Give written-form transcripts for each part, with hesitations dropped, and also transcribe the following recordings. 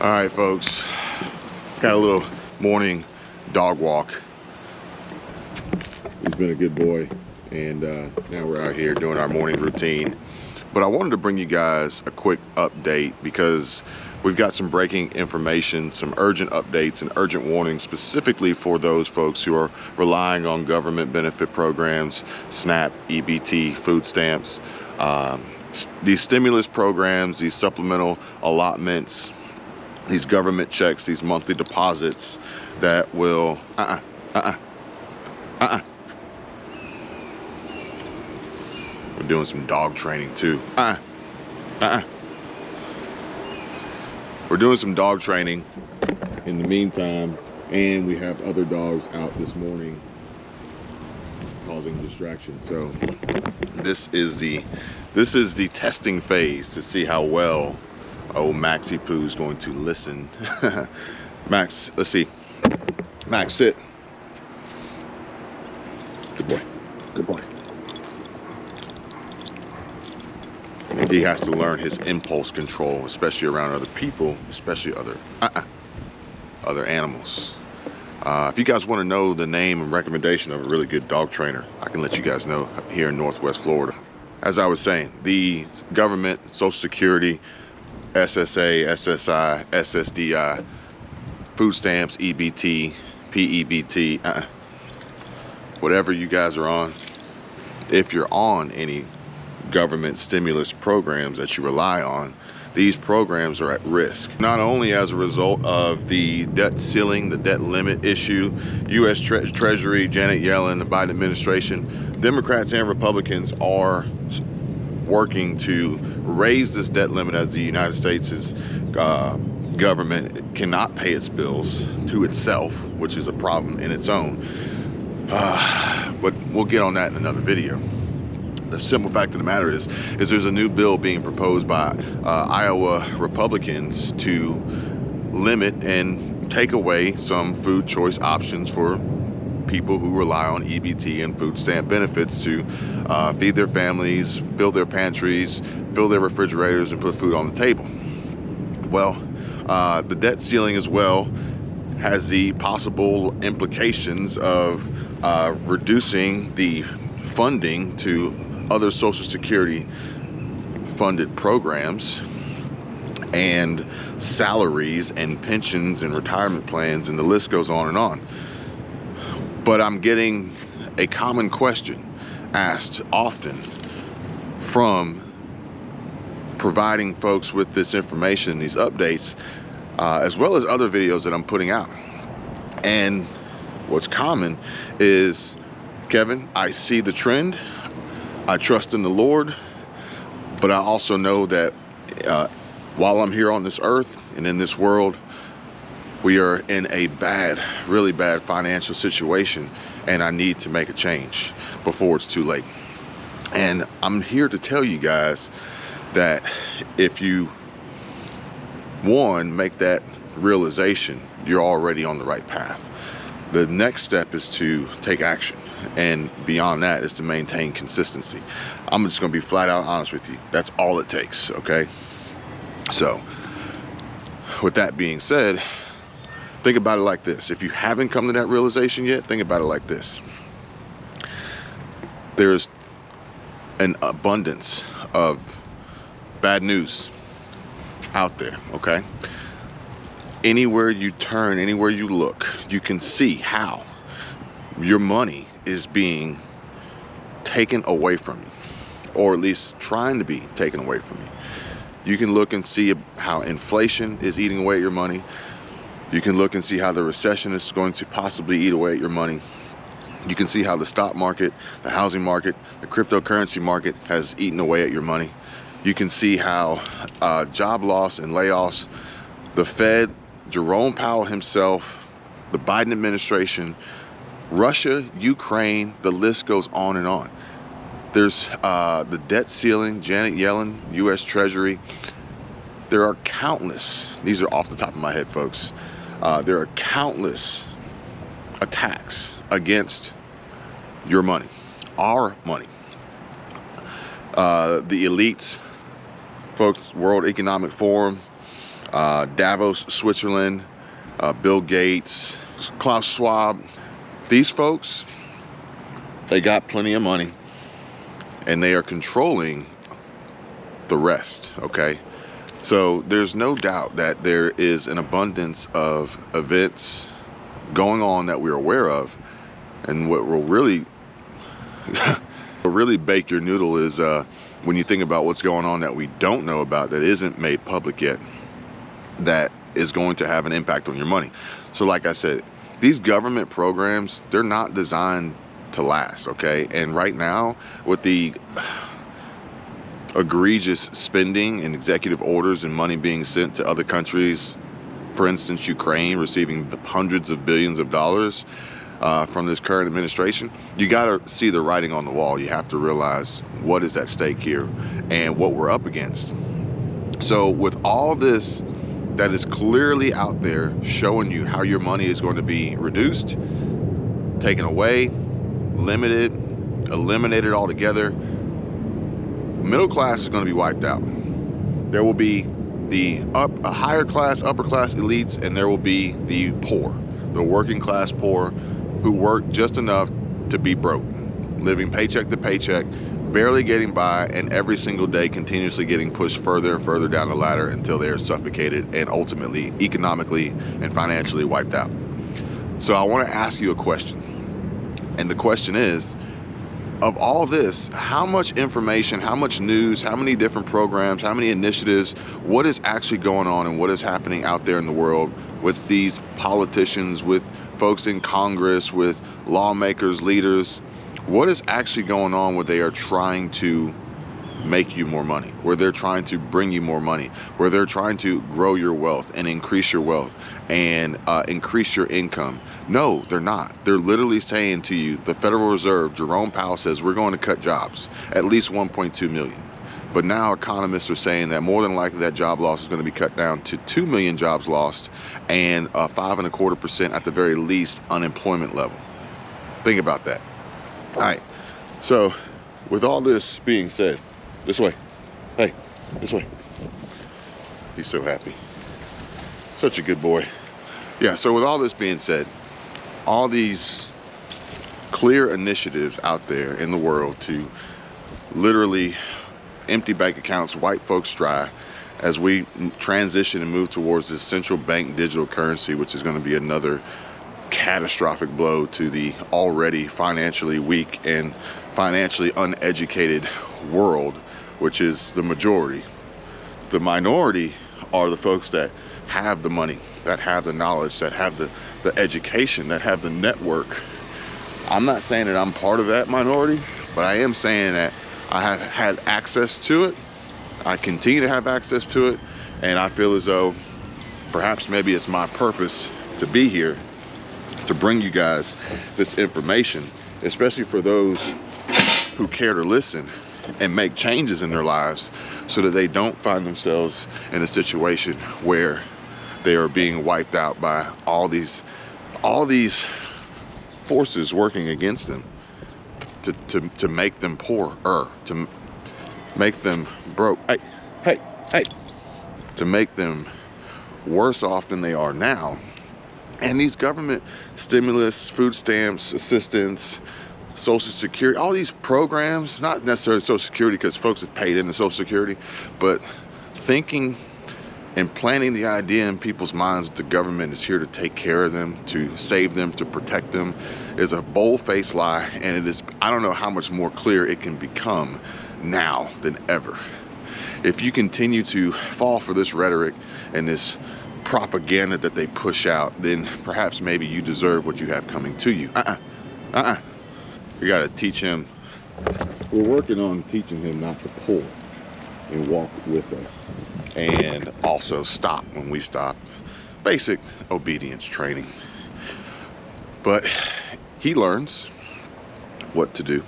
All right, folks, got a little morning dog walk. He's been a good boy, and now we're out here doing our morning routine. But I wanted to bring you guys a quick update because we've got some breaking information, some urgent updates and urgent warnings specifically for those folks who are relying on government benefit programs, SNAP, EBT, food stamps, these stimulus programs, these supplemental allotments, these government checks, these monthly deposits that will We're doing some dog training too. We're doing some dog training in the meantime, and we have other dogs out this morning causing distraction. So this is the testing phase to see how well old Maxie Poo's going to listen. Max, let's see. Max, sit. Good boy. Good boy. He has to learn his impulse control, especially around other people, especially other animals. If you guys want to know the name and recommendation of a really good dog trainer, I can let you guys know here in Northwest Florida. As I was saying, the government, Social Security, SSA, SSI, SSDI, food stamps, EBT, P-EBT, whatever you guys are on, if you're on any government stimulus programs that you rely on, these programs are at risk. Not only as a result of the debt ceiling, the debt limit issue, U.S. Treasury, Janet Yellen, the Biden administration, Democrats and Republicans are working to raise this debt limit as the United States' government cannot pay its bills to itself, which is a problem in its own. But we'll get on that in another video. The simple fact of the matter is there's a new bill being proposed by Iowa Republicans to limit and take away some food choice options for people who rely on EBT and food stamp benefits to feed their families, fill their pantries, fill their refrigerators, and put food on the table. Well, the debt ceiling as well has the possible implications of reducing the funding to other Social Security funded programs and salaries and pensions and retirement plans, and the list goes on and on. But I'm getting a common question asked often from providing folks with this information, these updates, as well as other videos that I'm putting out. And what's common is, Kevin, I see the trend, I trust in the Lord, but I also know that while I'm here on this earth and in this world, we are in a really bad financial situation, and I need to make a change before it's too late. And I'm here to tell you guys that if you, one, make that realization, you're already on the right path. The next step is to take action, and beyond that is to maintain consistency. I'm just gonna be flat out honest with you. That's all it takes, okay? So, with that being said, think about it like this. If you haven't come to that realization yet, think about it like this. There's an abundance of bad news out there, okay? Anywhere you turn, anywhere you look, you can see how your money is being taken away from you, or at least trying to be taken away from you. You can look and see how inflation is eating away at your money. You can look and see how the recession is going to possibly eat away at your money. You can see how the stock market, the housing market, the cryptocurrency market has eaten away at your money. You can see how job loss and layoffs, the Fed, Jerome Powell himself, the Biden administration, Russia, Ukraine, the list goes on and on. There's the debt ceiling, Janet Yellen, U.S. Treasury. There are countless, these are off the top of my head, folks. There are countless attacks against your money, our money. The elites, folks, World Economic Forum, Davos, Switzerland, Bill Gates, Klaus Schwab. These folks, they got plenty of money and they are controlling the rest, okay? So there's no doubt that there is an abundance of events going on that we're aware of, and what will really bake your noodle is when you think about what's going on that we don't know about, that isn't made public yet, that is going to have an impact on your money. So like I said, these government programs, they're not designed to last, okay? And right now, with the egregious spending and executive orders and money being sent to other countries, for instance, Ukraine receiving hundreds of billions of dollars from this current administration, you got to see the writing on the wall. You have to realize what is at stake here and what we're up against. So with all this that is clearly out there showing you how your money is going to be reduced, taken away, limited, eliminated altogether, middle class is going to be wiped out. There will be the higher class, upper class elites, and there will be the poor, the working class poor, who work just enough to be broke, living paycheck to paycheck, barely getting by, and every single day continuously getting pushed further and further down the ladder until they are suffocated and ultimately economically and financially wiped out. So I want to ask you a question, and the question is, of all this, how much information, how much news, how many different programs, how many initiatives, what is actually going on and what is happening out there in the world with these politicians, with folks in Congress, with lawmakers, leaders? What is actually going on where they are trying to make you more money, where they're trying to bring you more money, where they're trying to grow your wealth and increase your wealth and increase your income? No, they're not. They're literally saying to you, the Federal Reserve, Jerome Powell says, we're going to cut jobs, at least 1.2 million. But now economists are saying that more than likely that job loss is going to be cut down to 2 million jobs lost and 5.25% at the very least unemployment level. Think about that. All right, so with all this being said, this way, hey, this way. He's so happy. Such a good boy. Yeah, so with all this being said, all these clear initiatives out there in the world to literally empty bank accounts, wipe folks dry, as we transition and move towards this central bank digital currency, which is going to be another catastrophic blow to the already financially weak and financially uneducated world, which is the majority. The minority are the folks that have the money, that have the knowledge, that have the education, that have the network. I'm not saying that I'm part of that minority, but I am saying that I have had access to it. I continue to have access to it, and I feel as though perhaps maybe it's my purpose to be here to bring you guys this information, especially for those who care to listen and make changes in their lives so that they don't find themselves in a situation where they are being wiped out by all these forces working against them to make them poorer, to make them broke, hey, to make them worse off than they are now. And these government stimulus, food stamps, assistance, Social Security, all these programs, not necessarily Social Security because folks have paid into Social Security, but thinking and planting the idea in people's minds that the government is here to take care of them, to save them, to protect them, is a bold-faced lie. And it is, I don't know how much more clear it can become now than ever. If you continue to fall for this rhetoric and this propaganda that they push out, then perhaps maybe you deserve what you have coming to you. You got to teach him. We're working on teaching him not to pull and walk with us, and also stop when we stop. Basic obedience training. But he learns what to do,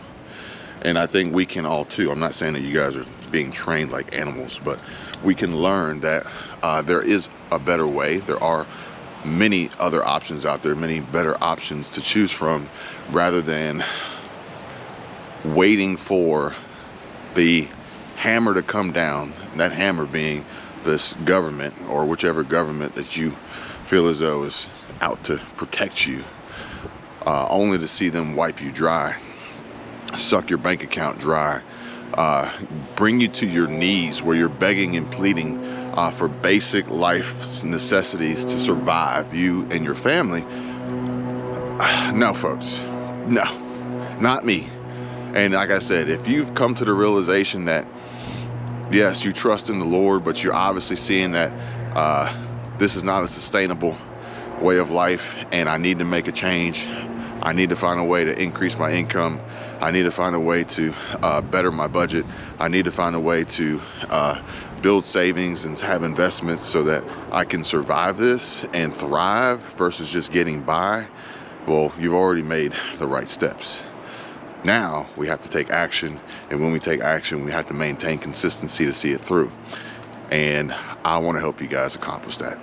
and I think we can all too. I'm not saying that you guys are being trained like animals, but we can learn that there is a better way. There are many other options out there, many better options to choose from, rather than waiting for the hammer to come down, and that hammer being this government, or whichever government that you feel as though is out to protect you, only to see them wipe you dry, suck your bank account dry, bring you to your knees where you're begging and pleading for basic life necessities to survive you and your family. No, folks, no, not me. And like I said, if you've come to the realization that, yes, you trust in the Lord, but you're obviously seeing that this is not a sustainable way of life, and I need to make a change. I need to find a way to increase my income. I need to find a way to better my budget. I need to find a way to build savings and have investments so that I can survive this and thrive versus just getting by. Well, you've already made the right steps. Now we have to take action, and when we take action, we have to maintain consistency to see it through. And I want to help you guys accomplish that.